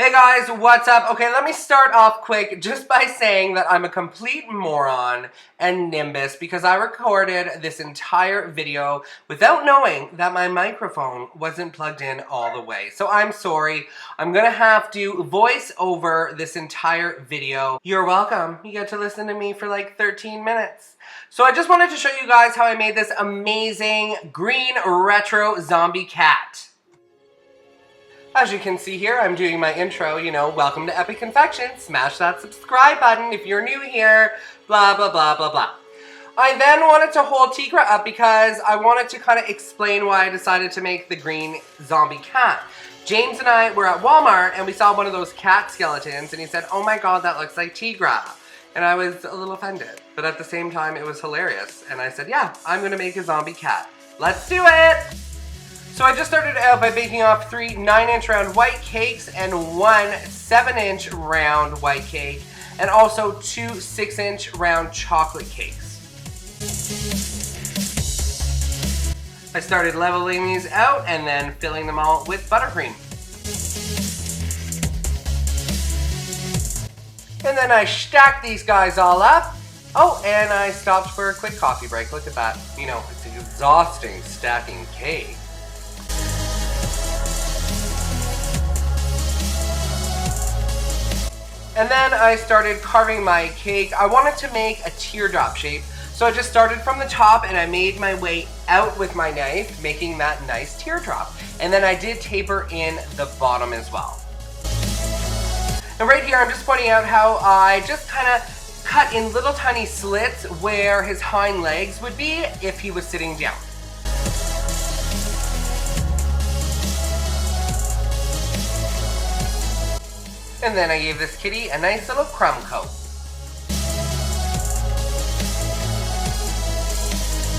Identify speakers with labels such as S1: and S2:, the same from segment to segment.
S1: Hey guys, what's up? Okay, let me start off quick just by saying that I'm a complete moron and nimbus because I recorded this entire video without knowing that my microphone wasn't plugged in all the way. So I'm sorry. I'm gonna have to voice over this entire video. You're welcome. You get to listen to me for like 13 minutes. So I just wanted to show you guys how I made this amazing green retro zombie cat. As you can see here, I'm doing my intro, welcome to epicconfections. Smash that subscribe button if you're new here, blah, blah, blah, blah, blah. I then wanted to hold Tigra up because I wanted to kind of explain why I decided to make the green zombie cat. James and I were at Walmart and we saw one of those cat skeletons and he said, "Oh my god, that looks like Tigra." And I was a little offended, but at the same time it was hilarious. And I said, yeah, I'm gonna make a zombie cat. Let's do it! So I just started out by baking off 3 9-inch round white cakes and 1 7-inch round white cake, and also 2 6-inch round chocolate cakes. I started leveling these out and then filling them all with buttercream. And then I stacked these guys all up. Oh, and I stopped for a quick coffee break. Look at that. It's exhausting stacking cake. And then I started carving my cake. I wanted to make a teardrop shape, so I just started from the top and I made my way out with my knife, making that nice teardrop. And then I did taper in the bottom as well. And right here I'm just pointing out how I just kind of cut in little tiny slits where his hind legs would be if he was sitting down. And then I gave this kitty a nice little crumb coat.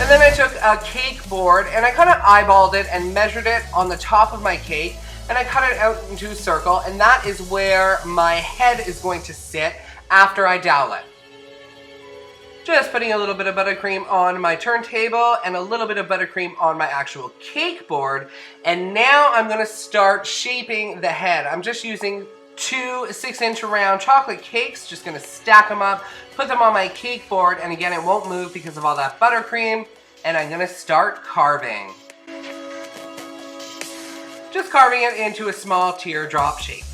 S1: And then I took a cake board and I kind of eyeballed it and measured it on the top of my cake, and I cut it out into a circle, and that is where my head is going to sit after I dowel it. Just putting a little bit of buttercream on my turntable and a little bit of buttercream on my actual cake board, and now I'm going to start shaping the head. I'm just using 2 6-inch round chocolate cakes, just gonna stack them up, put them on my cake board, and again it won't move because of all that buttercream, and I'm gonna start carving. Just carving it into a small teardrop shape.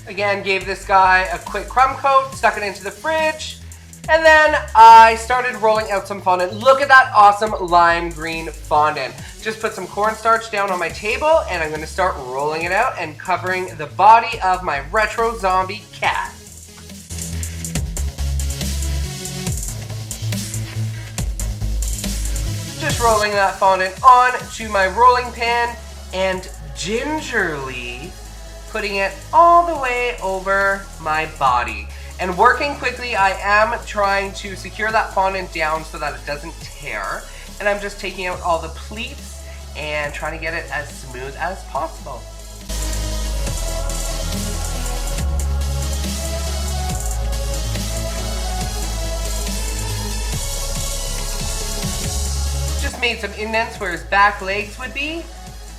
S1: Again, gave this guy a quick crumb coat, stuck it into the fridge, and then I started rolling out some fondant. Look at that awesome lime green fondant. Just put some cornstarch down on my table and I'm going to start rolling it out and covering the body of my retro zombie cat. Just rolling that fondant onto my rolling pin and gingerly putting it all the way over my body. And working quickly, I am trying to secure that fondant down so that it doesn't tear. And I'm just taking out all the pleats and trying to get it as smooth as possible. Just made some indents where his back legs would be.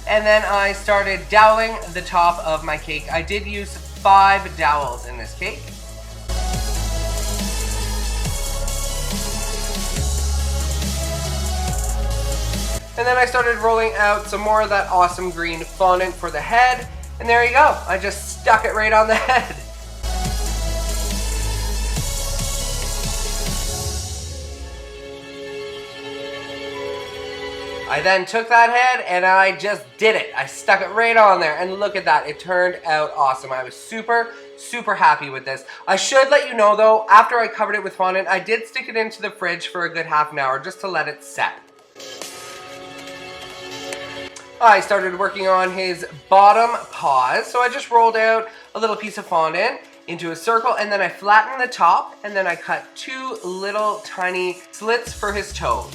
S1: And then I started doweling the top of my cake. I did use 5 dowels in this cake. And then I started rolling out some more of that awesome green fondant for the head. And there you go. I just stuck it right on the head. I then took that head and I just did it. I stuck it right on there, and look at that. It turned out awesome. I was super happy with this. I should let you know though, after I covered it with fondant, I did stick it into the fridge for a good half an hour just to let it set. I started working on his bottom paws, so I just rolled out a little piece of fondant into a circle, and then I flattened the top, and then I cut 2 little tiny slits for his toes.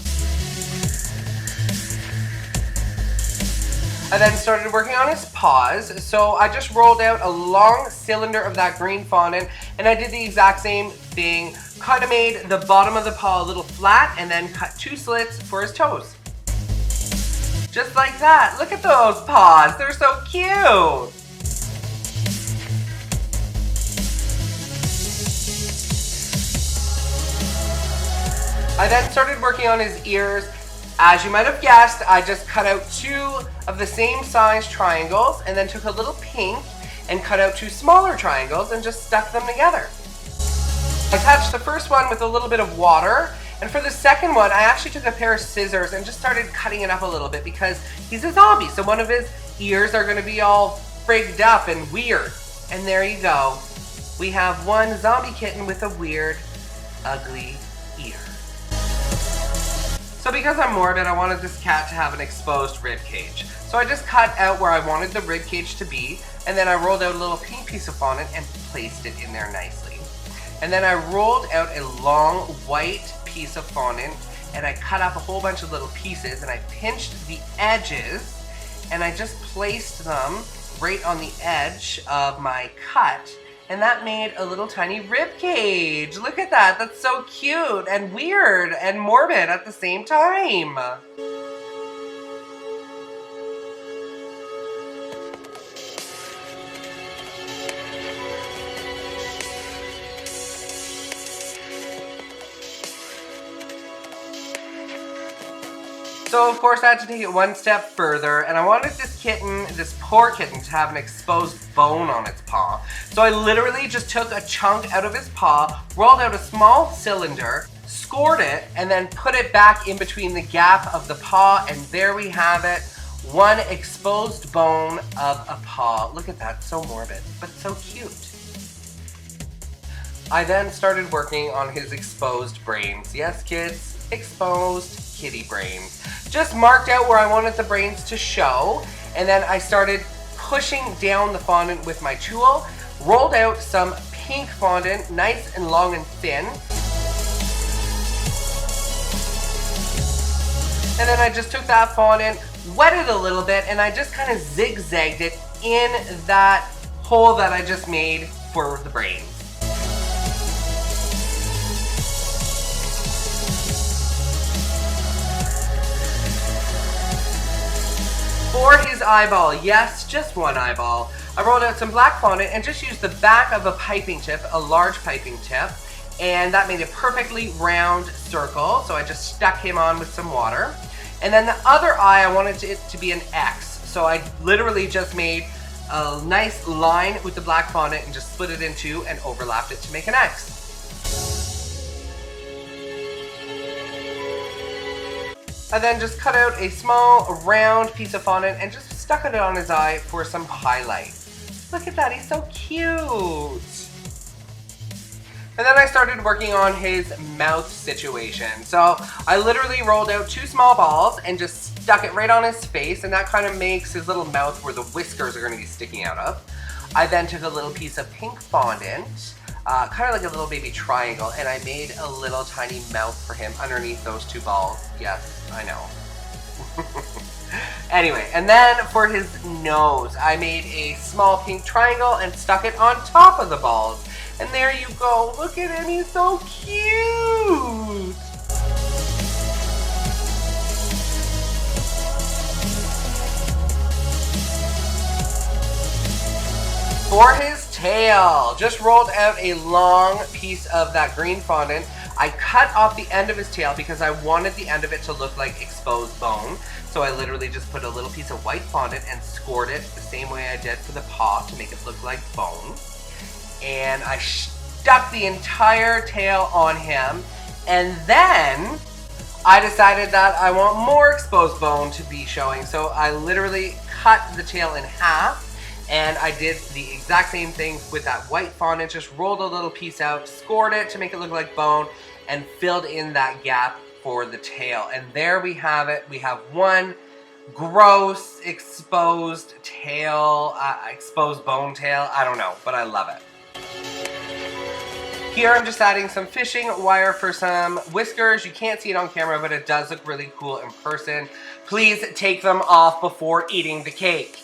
S1: I then started working on his paws, so I just rolled out a long cylinder of that green fondant, and I did the exact same thing. Kind of made the bottom of the paw a little flat, and then cut 2 slits for his toes. Just like that. Look at those paws. They're so cute. I then started working on his ears. As you might have guessed, I just cut out 2 of the same size triangles and then took a little pink and cut out 2 smaller triangles and just stuck them together. I touched the first one with a little bit of water, and for the second one, I actually took a pair of scissors and just started cutting it up a little bit because he's a zombie, so one of his ears are going to be all frigged up and weird. And there you go. We have one zombie kitten with a weird, ugly ear. So because I'm morbid, I wanted this cat to have an exposed rib cage. So I just cut out where I wanted the rib cage to be, and then I rolled out a little pink piece of fondant and placed it in there nicely. And then I rolled out a long white piece of fondant and I cut up a whole bunch of little pieces and I pinched the edges and I just placed them right on the edge of my cut, and that made a little tiny rib cage. Look at that, that's so cute and weird and morbid at the same time. So of course I had to take it one step further, and I wanted this kitten, this poor kitten, to have an exposed bone on its paw. So I literally just took a chunk out of his paw, rolled out a small cylinder, scored it, and then put it back in between the gap of the paw, and there we have it. One exposed bone of a paw. Look at that, so morbid, but so cute. I then started working on his exposed brains. Yes, kids, exposed kitty brains. Just marked out where I wanted the brains to show, and then I started pushing down the fondant with my tool, rolled out some pink fondant, nice and long and thin, and then I just took that fondant, wet it a little bit, and I just kind of zigzagged it in that hole that I just made for the brains. For his eyeball, yes, just one eyeball, I rolled out some black fondant and just used the back of a piping tip, a large piping tip, and that made a perfectly round circle, so I just stuck him on with some water. And then the other eye, I wanted it to be an X, so I literally just made a nice line with the black fondant and just split it in 2 and overlapped it to make an X. I then just cut out a small round piece of fondant and just stuck it on his eye for some highlight. Look at that, he's so cute. And then I started working on his mouth situation. So I literally rolled out 2 small balls and just stuck it right on his face, and that kind of makes his little mouth where the whiskers are going to be sticking out of. I then took a little piece of pink fondant, kind of like a little baby triangle, and I made a little tiny mouth for him underneath those 2 balls. Yes, I know. Anyway, and then for his nose, I made a small pink triangle and stuck it on top of the balls. And there you go. Look at him, he's so cute. For his tail, just rolled out a long piece of that green fondant. I cut off the end of his tail because I wanted the end of it to look like exposed bone. So I literally just put a little piece of white fondant and scored it the same way I did for the paw to make it look like bone. And I stuck the entire tail on him. And then I decided that I want more exposed bone to be showing. So I literally cut the tail in half. And I did the exact same thing with that white fondant, just rolled a little piece out, scored it to make it look like bone, and filled in that gap for the tail. And there we have it. We have one gross exposed tail, exposed bone tail. I don't know, but I love it. Here I'm just adding some fishing wire for some whiskers. You can't see it on camera, but it does look really cool in person. Please take them off before eating the cake.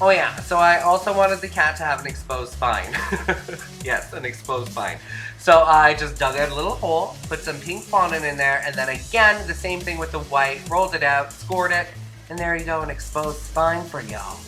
S1: Oh yeah, so I also wanted the cat to have an exposed spine. Yes, an exposed spine. So I just dug out a little hole, put some pink fondant in there, and then again, the same thing with the white, rolled it out, scored it, and there you go, an exposed spine for y'all.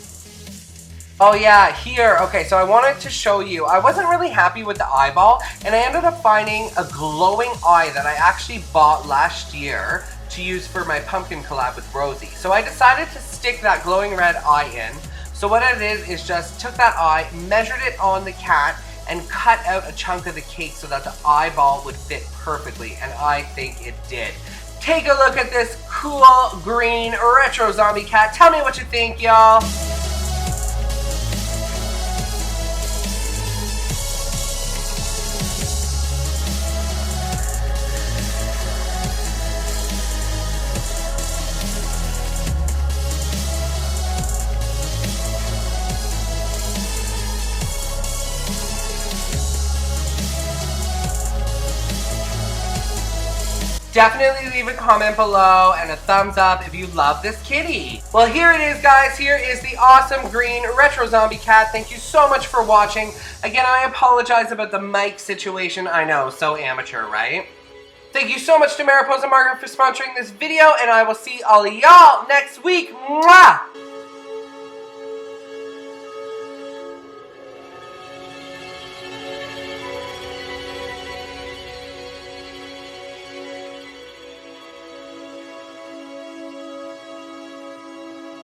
S1: Oh yeah, here. Okay, so I wanted to show you. I wasn't really happy with the eyeball, and I ended up finding a glowing eye that I actually bought last year to use for my pumpkin collab with Rosie. So I decided to stick that glowing red eye in. So what I did is just took that eye, measured it on the cat, and cut out a chunk of the cake so that the eyeball would fit perfectly, and I think it did. Take a look at this cool green retro zombie cat. Tell me what you think, y'all. Definitely leave a comment below and a thumbs up if you love this kitty. Well, here it is, guys. Here is the awesome green retro zombie cat. Thank you so much for watching. Again, I apologize about the mic situation. I know, so amateur, right? Thank you so much to Paws and Margaret for sponsoring this video, and I will see all of y'all next week. Mwah!